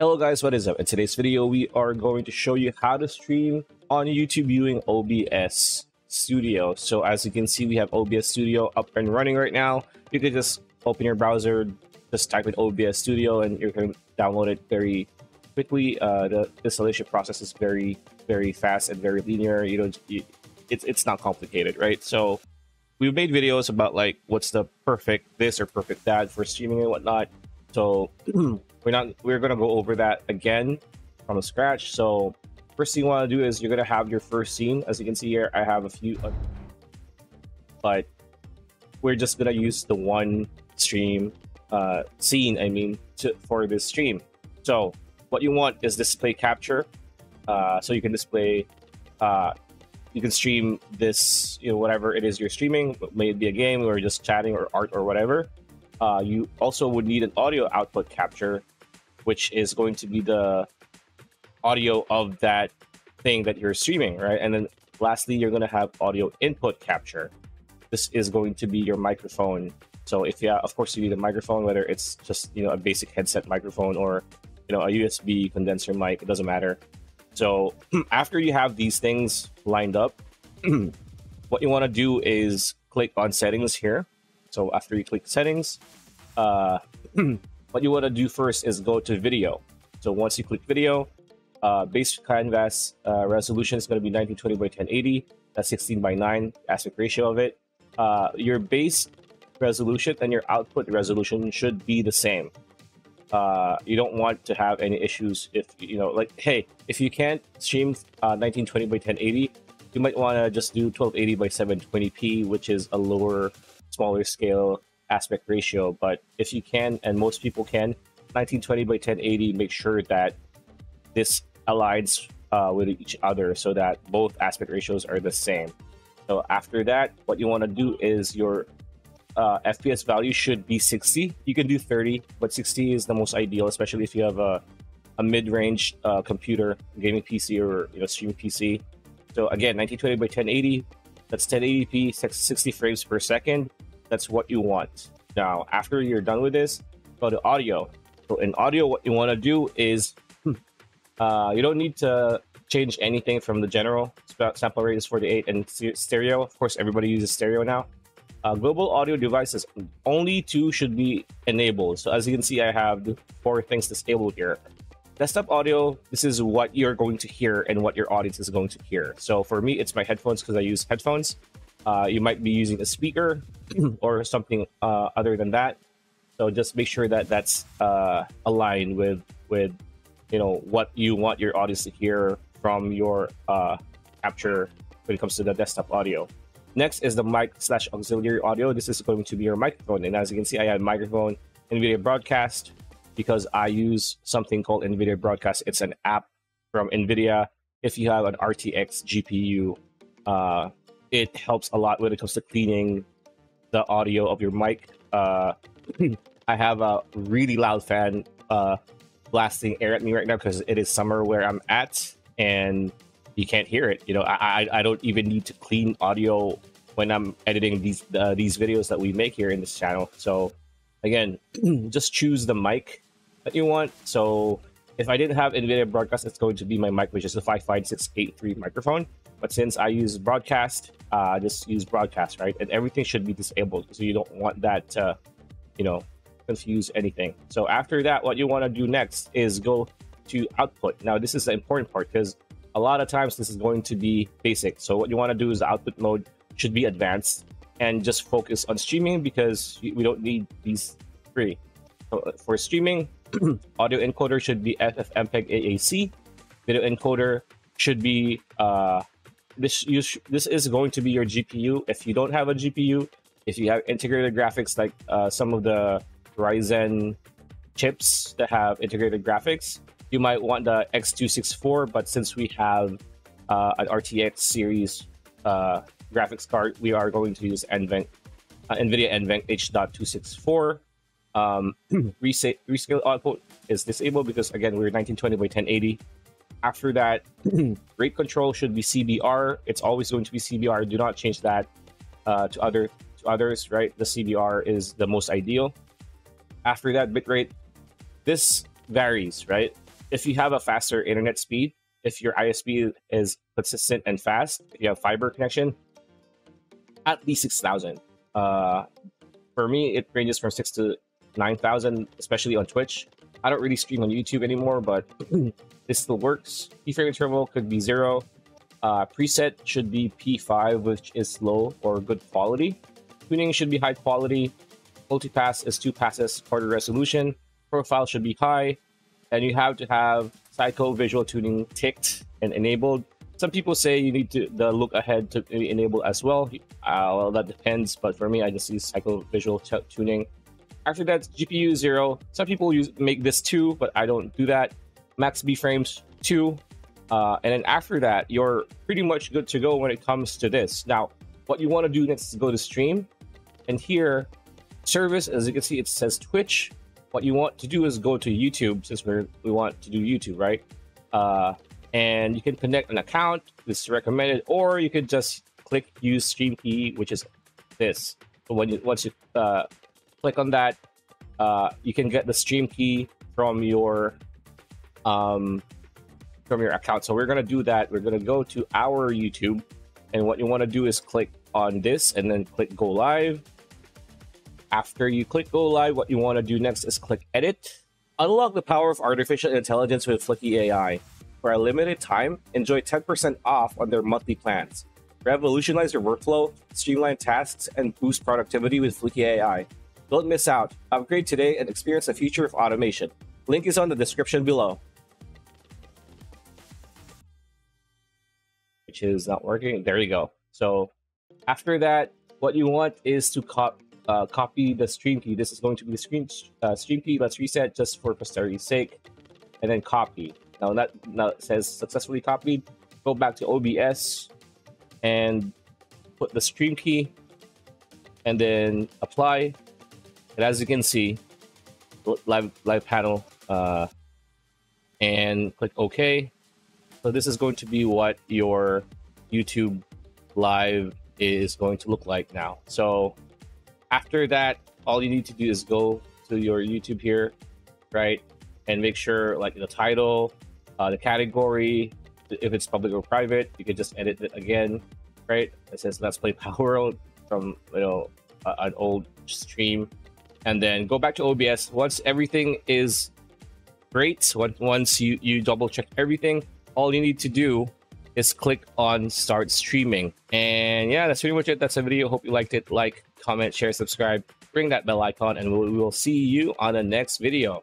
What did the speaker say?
Hello guys, what is up? In today's video, we are going to show you how to stream on YouTube using OBS Studio. So as you can see, we have OBS Studio up and running right now. You can just open your browser, just type in OBS Studio, and you can download it very quickly. The installation process is very fast and very linear. It's not complicated, right? So we've made videos about like what's the perfect this or perfect that for streaming and whatnot. So we're gonna go over that again from scratch. So first thing you want to do is you're gonna have your first scene. As you can see here, I have a few, but we're just gonna use the one scene. For this stream. So what you want is display capture. So you can display, you can stream this, whatever it is you're streaming. May it be a game or just chatting or art or whatever. You also would need an audio output capture, which is going to be the audio of that thing that you're streaming, right? And then lastly, you're going to have audio input capture. This is going to be your microphone. So if of course you need a microphone, whether it's just a basic headset microphone or a USB condenser mic, it doesn't matter. So after you have these things lined up, what you want to do is click on settings here. So after you click settings, what you want to do first is go to video. So once you click video, base canvas resolution is going to be 1920 by 1080. That's 16 by 9 aspect ratio of it. Your base resolution and your output resolution should be the same. You don't want to have any issues if if you can't stream 1920 by 1080, you might want to just do 1280 by 720p, which is a smaller scale aspect ratio. But if you can, and most people can, 1920 by 1080, make sure that this aligns with each other so that both aspect ratios are the same. So after that, what you want to do is your FPS value should be 60. You can do 30, but 60 is the most ideal, especially if you have a mid-range computer, gaming PC or streaming PC. So again, 1920 by 1080, that's 1080p, 60 frames per second. That's what you want. Now, after you're done with this, go to audio. So in audio, what you want to do is you don't need to change anything from the general. Sample rate is 48, and stereo. Of course, everybody uses stereo now. Global audio devices, only 2 should be enabled. So as you can see, I have 4 things disabled here. Desktop audio, this is what you're going to hear and what your audience is going to hear. So for me, it's my headphones because I use headphones. You might be using a speaker or something other than that. So just make sure that that's aligned with what you want your audience to hear from your capture when it comes to the desktop audio. Next is the mic/auxiliary audio. This is going to be your microphone. And as you can see, I have microphone NVIDIA Broadcast because I use something called NVIDIA Broadcast. It's an app from NVIDIA. If you have an RTX GPU, it helps a lot when it comes to cleaning the audio of your mic. I have a really loud fan blasting air at me right now because it is summer where I'm at, and you can't hear it. I don't even need to clean audio when I'm editing these videos that we make here in this channel. So again, just choose the mic that you want. So if I didn't have NVIDIA Broadcast, it's going to be my mic, which is the 55683 microphone. But since I use Broadcast, just use Broadcast, right? And everything should be disabled, so you don't want that to, confuse anything. So after that, what you want to do next is go to output. Now, this is the important part because a lot of times this is going to be basic. So what you want to do is the output mode should be advanced and just focus on streaming because we don't need these 3. So for streaming, audio encoder should be FFmpeg AAC. Video encoder should be this is going to be your GPU. If you don't have a GPU, if you have integrated graphics like some of the Ryzen chips that have integrated graphics, you might want the X264, but since we have an RTX series graphics card, we are going to use NVENC, NVIDIA NVENC H.264. Rescale output is disabled because again we're 1920 by 1080. After that, rate control should be CBR. It's always going to be CBR. Do not change that to others, right? The CBR is the most ideal. After that, bitrate, this varies, right? if you have a faster internet speed, if your ISP is consistent and fast, if you have fiber connection, at least 6,000. For me, it ranges from 6 to 9,000, especially on Twitch. I don't really stream on YouTube anymore, but this still works. Keyframe interval could be 0. Preset should be P5, which is low or good quality. Tuning should be high quality. Multipass is 2 passes, quarter resolution. Profile should be high. And you have to have psycho visual tuning ticked and enabled. Some people say you need the look ahead to be enabled as well. Well, that depends, but for me, I just use psycho visual tuning. After that, GPU 0. Some people make this 2, but I don't do that. Max B frames 2. And then after that, you're pretty much good to go when it comes to this. Now, what you want to do next is go to stream. And here, service, as you can see, it says Twitch. What you want to do is go to YouTube, since we want to do YouTube, right? And you can connect an account. This is recommended, or you could just click use stream key, which is this. So once you click on that, you can get the stream key from your account. So we're gonna do that. We're gonna go to our YouTube, and what you want to do is click on this and then click go live. After you click go live, what you want to do next is click edit. Unlock the power of artificial intelligence with Flicky AI. For a limited time, enjoy 10% off on their monthly plans. Revolutionize your workflow, streamline tasks, and boost productivity with Flicky AI. Don't miss out. Upgrade today and experience the future of automation. Link is on the description below. Which is not working. There you go. So after that, what you want is to copy the stream key. This is going to be the stream key. Let's reset just for posterity's sake, and then copy. Now it says successfully copied. Go back to OBS and put the stream key, and then apply. And as you can see, live panel, and click OK. So this is going to be what your YouTube live is going to look like now. So after that, all you need to do is go to your YouTube here, right? And make sure like the title, the category, if it's public or private, you can just edit it again, right? It says Let's Play Power World from an old stream, and then go back to OBS. Once everything is great, once you double check everything, all you need to do is click on Start Streaming. And yeah, that's pretty much it. That's the video. Hope you liked it. Like, comment, share, subscribe, ring that bell icon, and we will see you on the next video.